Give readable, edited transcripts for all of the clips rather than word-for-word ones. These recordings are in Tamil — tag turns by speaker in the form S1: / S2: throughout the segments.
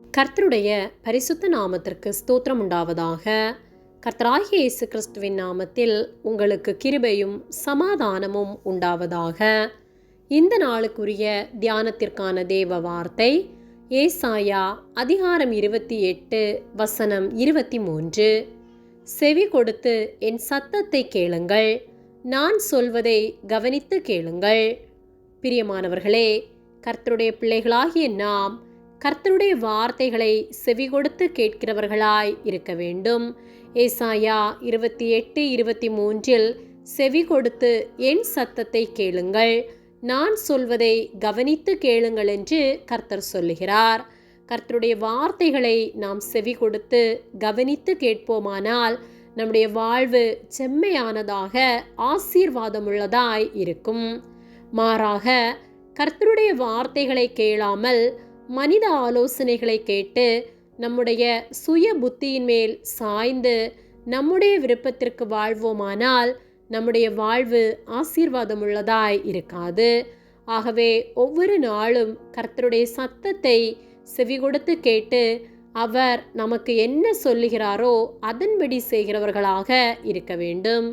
S1: கர்த்தருடைய பரிசுத்த நாமத்திற்கு ஸ்தோத்திரம் உண்டாவதாக. கர்த்தராகிய இயேசு கிறிஸ்துவின் நாமத்தில் உங்களுக்கு கிருபையும் சமாதானமும் உண்டாவதாக. இந்த நாளுக்குரிய தியானத்திற்கான தேவ வார்த்தை ஏசாயா அதிகாரம் 28 வசனம் 23. செவி கொடுத்து என் சத்தத்தை கேளுங்கள், நான் சொல்வதை கவனித்து கேளுங்கள். பிரியமானவர்களே, கர்த்தருடைய பிள்ளைகளாகிய நாம் கர்த்தருடைய வார்த்தைகளை செவி கொடுத்து கேட்கிறவர்களாய் இருக்க வேண்டும். ஏசாயா 28:23 செவி கொடுத்து என் சத்தத்தை கேளுங்கள், நான் சொல்வதை கவனித்து கேளுங்கள் என்று கர்த்தர் சொல்லுகிறார். கர்த்தருடைய வார்த்தைகளை நாம் செவி கொடுத்து கவனித்து கேட்போமானால் நம்முடைய வாழ்வு செம்மையானதாக ஆசீர்வாதமுள்ளதாய் இருக்கும். மாறாக கர்த்தருடைய வார்த்தைகளை கேளாமல் மனித ஆலோசனைகளை கேட்டு நம்முடைய சுய புத்தியின் மேல் சாய்ந்து நம்முடைய விருப்பத்திற்கு வாழ்வோமானால் நம்முடைய வாழ்வு ஆசீர்வாதமுள்ளதாய் இருக்காது. ஆகவே ஒவ்வொரு நாளும் கர்த்தருடைய சத்தத்தை செவி கொடுத்து கேட்டு அவர் நமக்கு என்ன சொல்லுகிறாரோ அதன்படி செய்கிறவர்களாக இருக்க வேண்டும்.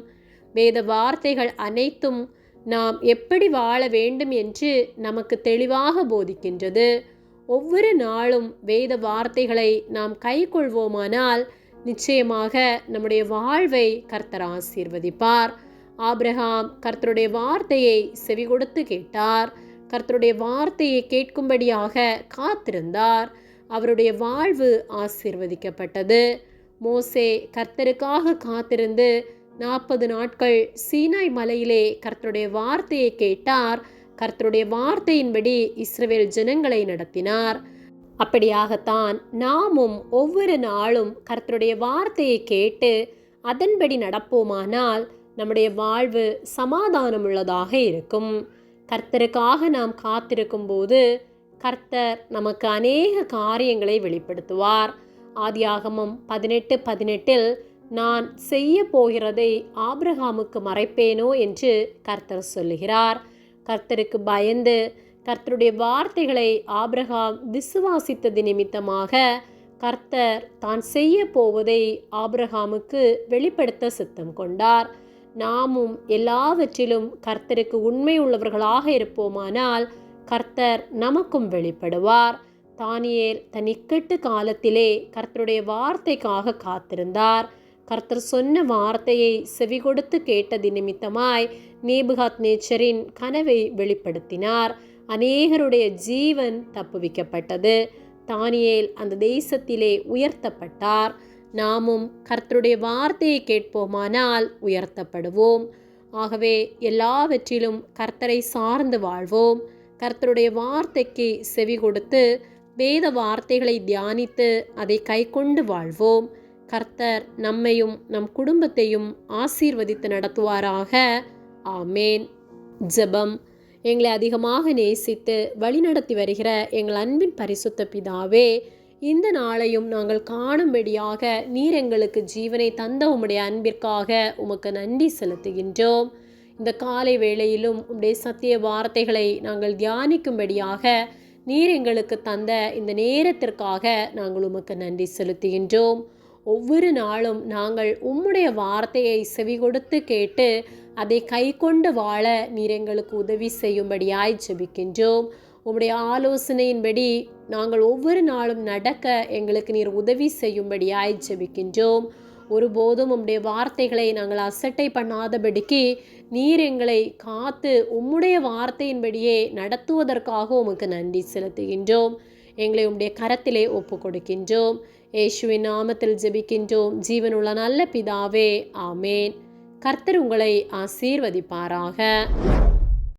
S1: வேத வார்த்தைகள் அனைத்தும் நாம் எப்படி வாழ வேண்டும் என்று நமக்கு தெளிவாக போதிக்கின்றது. ஒவ்வொரு நாளும் வேத வார்த்தைகளை நாம் கைக்கொள்வோமானால் நிச்சயமாக நம்முடைய வாழ்வை கர்த்தர் ஆசீர்வதிப்பார். ஆபிரகாம் கர்த்தருடைய வார்த்தையை செவி கொடுத்து கேட்டார். கர்த்தருடைய வார்த்தையை கேட்கும்படியாக காத்திருந்தார். அவருடைய வாழ்வு ஆசீர்வதிக்கப்பட்டது. மோசே கர்த்தருக்காக காத்திருந்து 40 நாட்கள் சீனாய் மலையிலே கர்த்தருடைய வார்த்தையை கேட்டார். கர்த்தருடைய வார்த்தையின்படி இஸ்ரவேல் ஜனங்களை நடத்தினார். அப்படியாகத்தான் நாமும் ஒவ்வொரு நாளும் கர்த்தருடைய வார்த்தையை கேட்டு அதன்படி நடப்போமானால் நம்முடைய வாழ்வு சமாதானமுள்ளதாக இருக்கும். கர்த்தருக்காக நாம் காத்திருக்கும் போது கர்த்தர் நமக்கு அநேக காரியங்களை வெளிப்படுத்துவார். ஆதியாகமம் 18:18 நான் செய்ய போகிறதை ஆபிரகாமுக்கு மறைப்பேனோ என்று கர்த்தர் சொல்லுகிறார். கர்த்தருக்கு பயந்து கர்த்தருடைய வார்த்தைகளை ஆபிரகாம் விசுவாசித்தது நிமித்தமாக கர்த்தர் தான் செய்ய போவதை ஆபிரகாமுக்கு வெளிப்படுத்த சித்தம் கொண்டார். நாமும் எல்லாவற்றிலும் கர்த்தருக்கு உண்மை உள்ளவர்களாக இருப்போமானால் கர்த்தர் நமக்கும் வெளிப்படுவார். தானியேல் தன் இக்கட்டு காலத்திலே கர்த்தருடைய வார்த்தைக்காக காத்திருந்தார். கர்த்தர் சொன்ன வார்த்தையை செவி கொடுத்து கேட்டது நிமித்தமாய் நேபுகாத்நேச்சரின் கனவை வெளிப்படுத்தினார். அநேகருடைய ஜீவன் தப்புவிக்கப்பட்டது. தானியேல் அந்த தேசத்திலே உயர்த்தப்பட்டார். நாமும் கர்த்தருடைய வார்த்தையை கேட்போமானால் உயர்த்தப்படுவோம். ஆகவே எல்லாவற்றிலும் கர்த்தரை சார்ந்து வாழ்வோம். கர்த்தருடைய வார்த்தைக்கு செவி கொடுத்து வேத வார்த்தைகளை தியானித்து அதை கைக்கொண்டு வாழ்வோம். கர்த்தர் நம்மையும் நம் குடும்பத்தையும் ஆசீர்வதித்து நடத்துவாராக. ஆமேன். ஜெபம். எங்களை அதிகமாக நேசித்து வழிநடத்தி வருகிற எங்கள் அன்பின் பரிசுத்த பிதாவே, இந்த நாளையும் நாங்கள் காணும்படியாக நீர் எங்களுக்கு ஜீவனை தந்த உம்முடைய அன்பிற்காக உமக்கு நன்றி செலுத்துகின்றோம். இந்த காலை வேளையிலும் உம்முடைய சத்திய வார்த்தைகளை நாங்கள் தியானிக்கும்படியாக நீர் எங்களுக்கு தந்த இந்த நேரத்திற்காக நாங்கள் உமக்கு நன்றி செலுத்துகின்றோம். ஒவ்வொரு நாளும் நாங்கள் உம்முடைய வார்த்தையை செவி கொடுத்து கேட்டு அதை கை கொண்டு வாழ நீர் எங்களுக்கு உதவி செய்யும்படியாய் ஜெபிக்கின்றோம். உம்முடைய ஆலோசனையின்படி நாங்கள் ஒவ்வொரு நாளும் நடக்க எங்களுக்கு நீர் உதவி செய்யும்படியாய் ஜெபிக்கின்றோம். ஒருபோதும் உம்முடைய வார்த்தைகளை நாங்கள் அசட்டை பண்ணாதபடிக்கு நீர் எங்களை காத்து உம்முடைய வார்த்தையின்படியே நடத்துவதற்காக உமக்கு நன்றி செலுத்துகின்றோம். எங்களை உம்முடைய கரத்திலே ஒப்பு கொடுக்கின்றோம். இயேசுவின் நாமத்தில் ஜெபிக்கின்றோம் ஜீவனுள்ள நல்ல பிதாவே. ஆமேன். கர்த்தர் உங்களை ஆசீர்வதிப்பாராக.